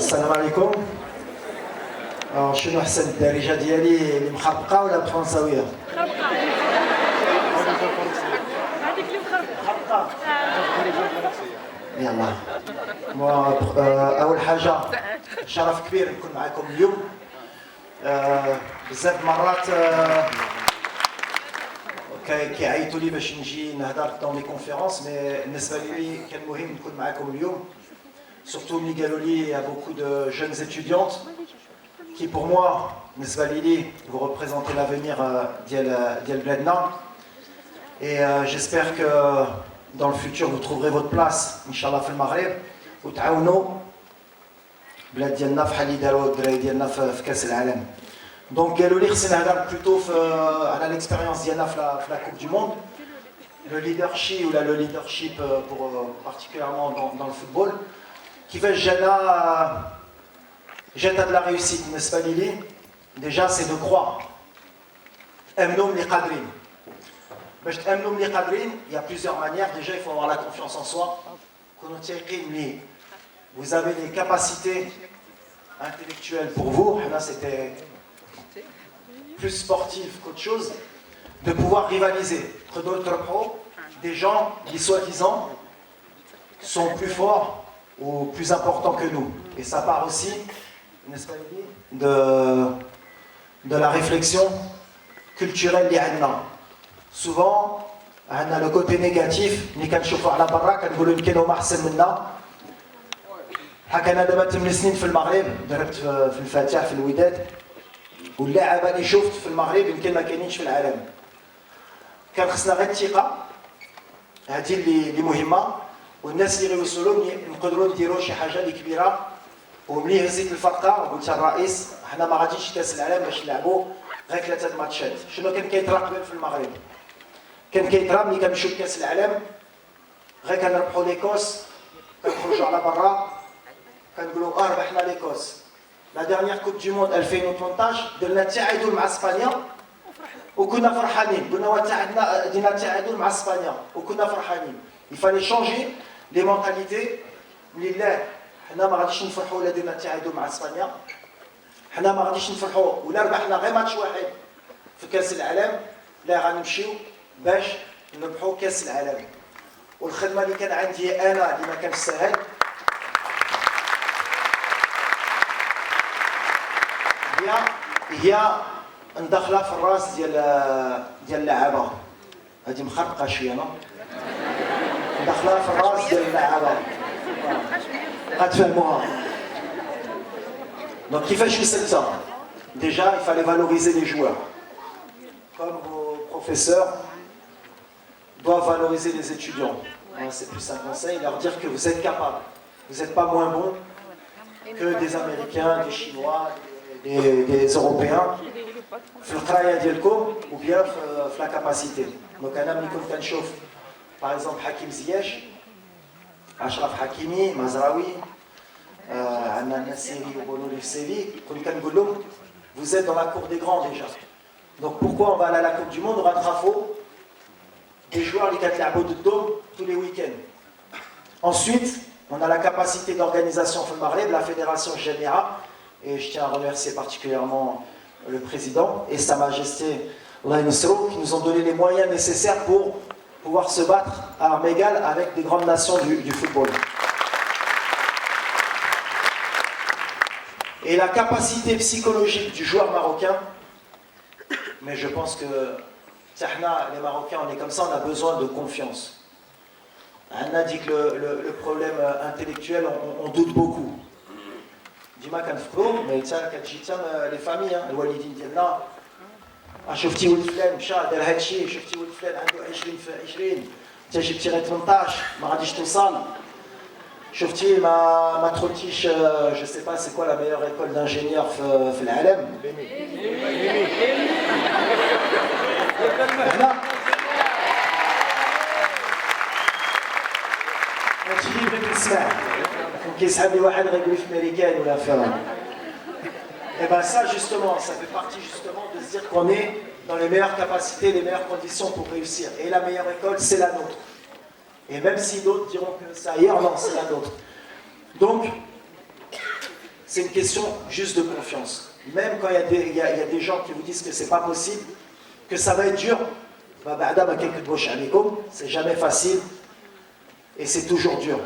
السلام عليكم. شنو احسن الدارجه ديالي اللي مخربقه ولا فرنساويه؟ مخربقه. هذيك اللي مخربقه. يلا. اول حاجه شرف كبير نكون معكم اليوم. بزاف مرات كيعيطوا لي باش نجي نهضر دون لي كونفيرونس، مي بالنسبه لي كان مهم نكون معكم اليوم. Surtout ملي قالوا لي il y a beaucoup de jeunes étudiantes qui pour moi بالنسبه لي vous représentez l'avenir ديال بلادنا. Et j'espère que dans le futur vous trouverez votre place inchallah في المغرب وتعاونوا بلاد ديالنا بحال اللي داروا الدراري ديالنا في كاس العالم. Donc قالوا لي خصني نهضر plutôt على l'expérience ديالنا في la Coupe du Monde, le leadership ou le leadership pour particulièrement dans le football. كيفاش جانا de la réussite بالنسبه لي déjà c'est de croire. تأمنوا ملي قادرين. باش تأمنوا ملي قادرين il y a plusieurs manières. Déjà il faut avoir la confiance en soi. كونوا تايقين ملي vous avez les capacités intellectuelles pour vous. Là c'était plus sportif qu'autre chose, de pouvoir rivaliser entre d'autres pros, des gens qui soi-disant sont plus forts ou plus importants que nous. Et ça part aussi, n'est-ce pas, de la réflexion culturelle اللي عندنا. Souvent, عندنا le côté négatif, اللي كنشوفوا على برا كنقولوا اللي كانوا احسن منا. انا دابا 8 سنين في المغرب، ضربت في الفاتح في الوداد، واللاعب اللي شفت في المغرب يمكن ما كاينينش في العالم. كان خصنا غير الثقه، هذه اللي مهمه، والناس اللي غيوصلوا نقدروا نديروا شي حاجه اللي كبيره. وملي هزيت الفرقه قلت للرئيس حنا ما غاديش كاس العالم باش نلعبوا غير 3 ماتشات. شنو كان كيطرا قبل في المغرب؟ كان كيطرا ملي كنمشيو لكاس العالم غير كنربحوا ليكوس، كنخرجوا على برا كنقولوا ربحنا ليكوس. لا ديرنيير كوب دو موند 2018 درنا تعادل مع اسبانيا وكنا فرحانين، قلنا وتعادلنا دينا تعادل مع اسبانيا وكنا فرحانين. يفالي شونجي لي مونتاليتي. لله حنا ما غاديش نفرحوا ولا درنا تعادل مع اسبانيا، حنا ما غاديش نفرحوا ولا ربحنا غير ماتش واحد في كاس العالم، لا غنمشيو باش نربحوا كاس العالم. والخدمه اللي كان عندي انا اللي ما كانش ساهل هي ندخلها في الراس ديال اللعابه. هذه مخربقه شويه انا ندخلها في الراس ديال اللعابه غتفهموها. دونك كيفاش وصلتها؟ Déjà il fallait valoriser les joueurs comme vos professeurs doivent valoriser les étudiants. C'est plus un conseil, leur dire que vous êtes capable, vous n'êtes pas moins bon que des Américains, des Chinois, des Européens في القرايه ديالكم وبيان في لا كاباسيتي. دونك انا ملي كنت كنشوف باغ اكزومبل حكيم زياش، اشرف حكيمي، مزراوي، عندنا النسيري وبونولي في سيفي، كنت كنقول لهم vous êtes dans la cour des grands déjà. Donc pourquoi on va aller à la Coupe du Monde au Ratrafo des joueurs اللي كتلعبوا ضدهم tous les week-ends. Ensuite, on a la capacité d'organisation في المغرب, la fédération GMA. Et je tiens à remercier particulièrement le président et Sa Majesté Allah Nusro qui nous ont donné les moyens nécessaires pour pouvoir se battre à armes égales avec des grandes nations du football. Et la capacité psychologique du joueur marocain, mais je pense que les Marocains, on est comme ça, on a besoin de confiance. On a dit que le problème intellectuel, on doute beaucoup. ديما كنفكروا مي حتى كتجي حتى لي فامي الوالدين ديالنا شفتي ولد فلان مشى دار هادشي، شفتي ولد فلان عنده 20 في 20 انت جبتي غير 18 ما غاديش توصل، شفتي ما تخلتيش جو سي با سي كوا لا ميور ايكول دانجينيور في العالم. هنا هادشي اللي بغيت نسمع. كيسحب لي واحد غيقول في امريكان ولا في Et bien ça justement, ça fait partie justement de se dire qu'on est dans les meilleures capacités, les meilleures conditions pour réussir. Et la meilleure école, c'est la nôtre. Et même si d'autres diront que c'est ailleurs, non, c'est la nôtre. Donc, c'est une question juste de confiance. Même quand il y a des gens qui vous disent que c'est pas possible, que ça va être dur, c'est jamais facile et c'est toujours dur.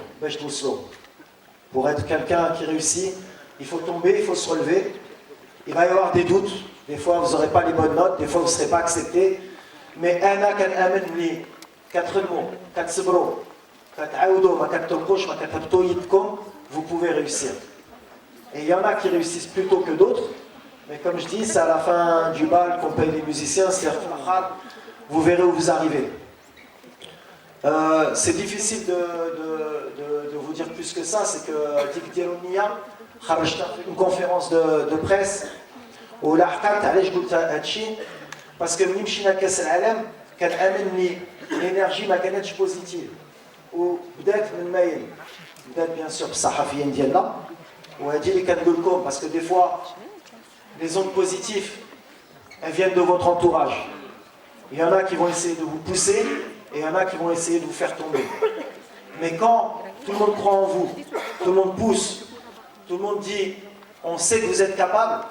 Pour être quelqu'un qui réussit, il faut tomber, il faut se relever. Il va y avoir des doutes. Des fois, vous n'aurez pas les bonnes notes. Des fois, vous ne serez pas accepté. Mais vous pouvez réussir. Et il y en a qui réussissent plus tôt que d'autres. Mais comme je dis, c'est à la fin du bal qu'on paye les musiciens. C'est-à-dire, vous verrez où vous arrivez. C'est difficile de vous dire plus que ça. C'est que une conférence de presse où parce que l'énergie ما كانتش positive وبدات من مايل بدات bien sûr بالصحفيين ديالنا وهذه اللي كنقول لكم parce que des fois les ondes positives elles viennent de votre entourage. Il y en a qui vont essayer de vous pousser et il y en a qui vont essayer de vous faire tomber. Mais quand tout le monde croit en vous, tout le monde pousse, tout le monde dit on sait que vous êtes capable,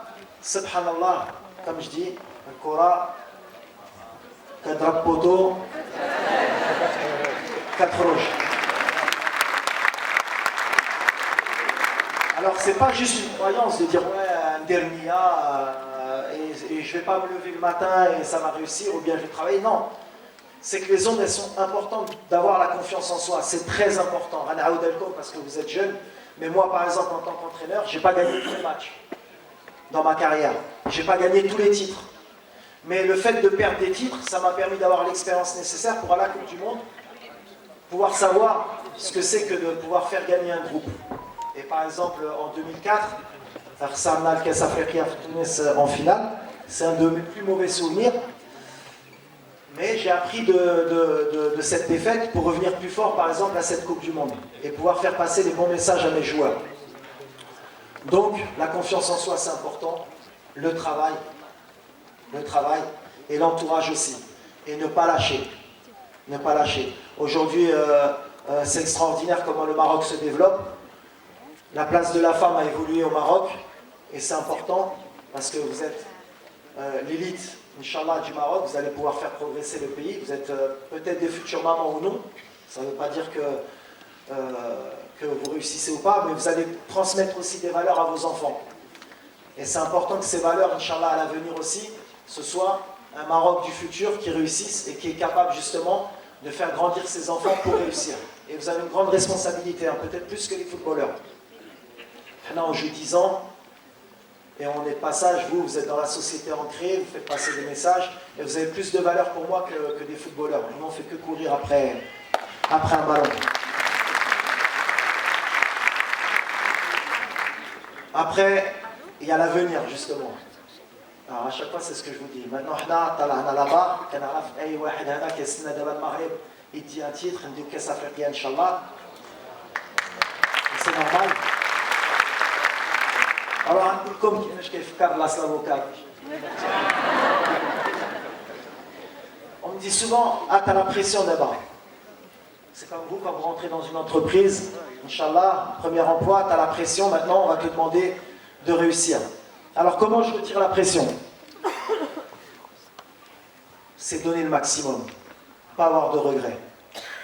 subhanallah, comme je dis, le Coran, 4 poteaux, 4 roches. Alors c'est pas juste une croyance de dire ouais, un dernier et je vais pas me lever le matin et ça va réussir ou bien je vais travailler. Non, c'est que les ondes elles sont importantes d'avoir la confiance en soi. C'est très important. Parce que vous êtes jeune, mais moi par exemple en tant qu'entraîneur, j'ai pas gagné tous les matchs dans ma carrière. J'ai pas gagné tous les titres. Mais le fait de perdre des titres, ça m'a permis d'avoir l'expérience nécessaire pour aller à la Coupe du Monde, pouvoir savoir ce que c'est que de pouvoir faire gagner un groupe. Et par exemple, en 2004, Arsenal Cas Africain en finale, c'est un de mes plus mauvais souvenirs. Mais j'ai appris de cette défaite pour revenir plus fort, par exemple, à cette Coupe du Monde et pouvoir faire passer les bons messages à mes joueurs. Donc, la confiance en soi, c'est important. Le travail et l'entourage aussi. Et ne pas lâcher. Ne pas lâcher. Aujourd'hui, c'est extraordinaire comment le Maroc se développe. La place de la femme a évolué au Maroc. Et c'est important parce que vous êtes l'élite, Inch'Allah, du Maroc. Vous allez pouvoir faire progresser le pays. Vous êtes peut-être des futures mamans ou non. Ça ne veut pas dire que vous réussissez ou pas, mais vous allez transmettre aussi des valeurs à vos enfants. Et c'est important que ces valeurs, Inch'Allah, à l'avenir aussi, ce soit un Maroc du futur qui réussisse et qui est capable justement de faire grandir ses enfants pour réussir. Et vous avez une grande responsabilité, hein, peut-être plus que les footballeurs. Maintenant, on joue 10 ans et on est de passage, vous êtes dans la société ancrée, vous faites passer des messages et vous avez plus de valeur pour moi que des footballeurs. Nous, on ne fait que courir après un ballon. Après, il y a l'avenir, justement. Alors, à chaque fois, c'est ce que je vous dis. Maintenant, on a là-bas, on a il dit un titre, il dit Cas Africain, Inch'Allah. C'est normal. Alors, comme on me dit souvent, tu as la pression d'abord. C'est comme vous, quand vous rentrez dans une entreprise, Inch'Allah, premier emploi, tu as la pression, maintenant on va te demander de réussir. Alors comment je retire la pression? C'est donner le maximum, pas avoir de regrets.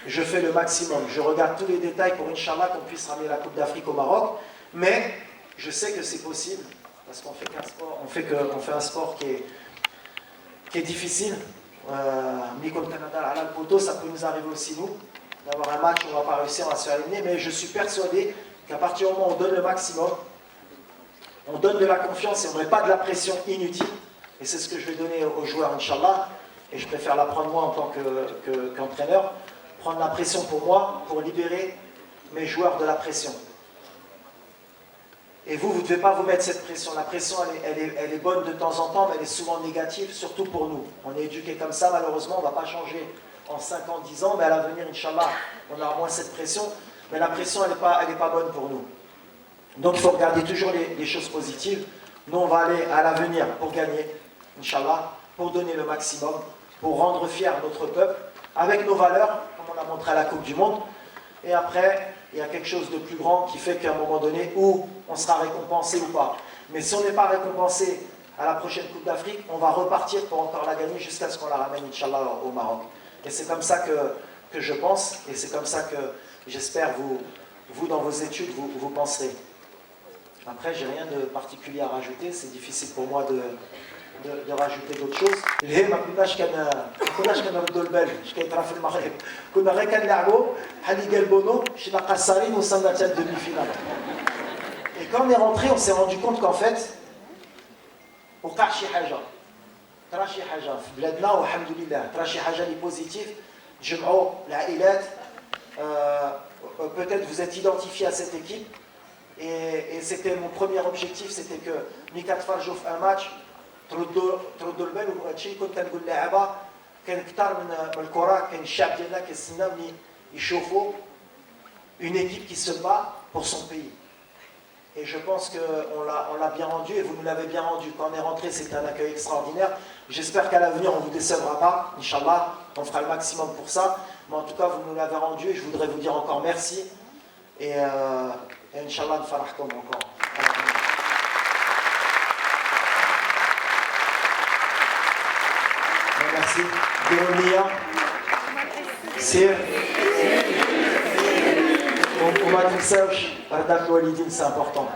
Je fais le maximum, je regarde tous les détails pour Inch'Allah qu'on puisse ramener la Coupe d'Afrique au Maroc, mais je sais que c'est possible, parce qu'on fait qu'un sport, on fait un sport qui est difficile. Comme Canada à l'Alpoto, ça peut nous arriver aussi nous, d'avoir un match où on ne va pas réussir, on va se faire éliminer, mais je suis persuadé qu'à partir du moment où on donne le maximum, on donne de la confiance et on ne met pas de la pression inutile, et c'est ce que je vais donner aux joueurs, Inch'Allah, et je préfère la prendre moi en tant qu'entraîneur, prendre la pression pour moi, pour libérer mes joueurs de la pression. Et vous ne devez pas vous mettre cette pression. La pression, elle est bonne de temps en temps, mais elle est souvent négative, surtout pour nous. On est éduqués comme ça, malheureusement, on ne va pas changer en 5 ans, 10 ans, mais à l'avenir, Inch'Allah, on aura moins cette pression. Mais la pression, elle n'est pas bonne pour nous. Donc il faut regarder toujours les choses positives. Nous, on va aller à l'avenir pour gagner, Inch'Allah, pour donner le maximum, pour rendre fier notre peuple, avec nos valeurs, comme on a montré à la Coupe du Monde. Et après, il y a quelque chose de plus grand qui fait qu'à un moment donné, où on sera récompensé ou pas. Mais si on n'est pas récompensé à la prochaine Coupe d'Afrique, on va repartir pour encore la gagner jusqu'à ce qu'on la ramène, Inch'Allah, au Maroc. Et c'est comme ça que je pense, et c'est comme ça que j'espère vous dans vos études, vous penserez. Après, j'ai rien de particulier à rajouter, c'est difficile pour moi de rajouter d'autres choses. الهي ما كناش كنردوا البال اش كيطرا في المغرب كنا غير كنلعبوا بحال اللي قال بونو شينا قصارين وصلنا حتى الدومي فينال. Et quand on est rentré, on s'est rendu compte qu'en fait وقع شي حاجه طرا شي حاجه في بلادنا والحمد لله طرا شي حاجه اللي بوزيتيف تجمعوا العائلات. Peut-être vous êtes identifié à cette équipe et c'était mon premier objectif, c'était que ملي كتفرجوا في un match تردوا البال وهادشي اللي كنت كنقول للعابه كان كثر من الكره كان الشعب ديالنا كيستناو ملي يشوفوا une équipe qui se bat pour son pays. Et je pense qu'on l'a bien rendu et vous nous l'avez bien rendu. Quand on est rentré, c'était un accueil extraordinaire. J'espère qu'à l'avenir, on ne vous décevra pas. Inch'Allah, on fera le maximum pour ça. Mais en tout cas, vous nous l'avez rendu et je voudrais vous dire encore merci. Et Inch'Allah, nous farahkom encore. Merci. Déonia. Sir. On m'a dit ça, c'est important.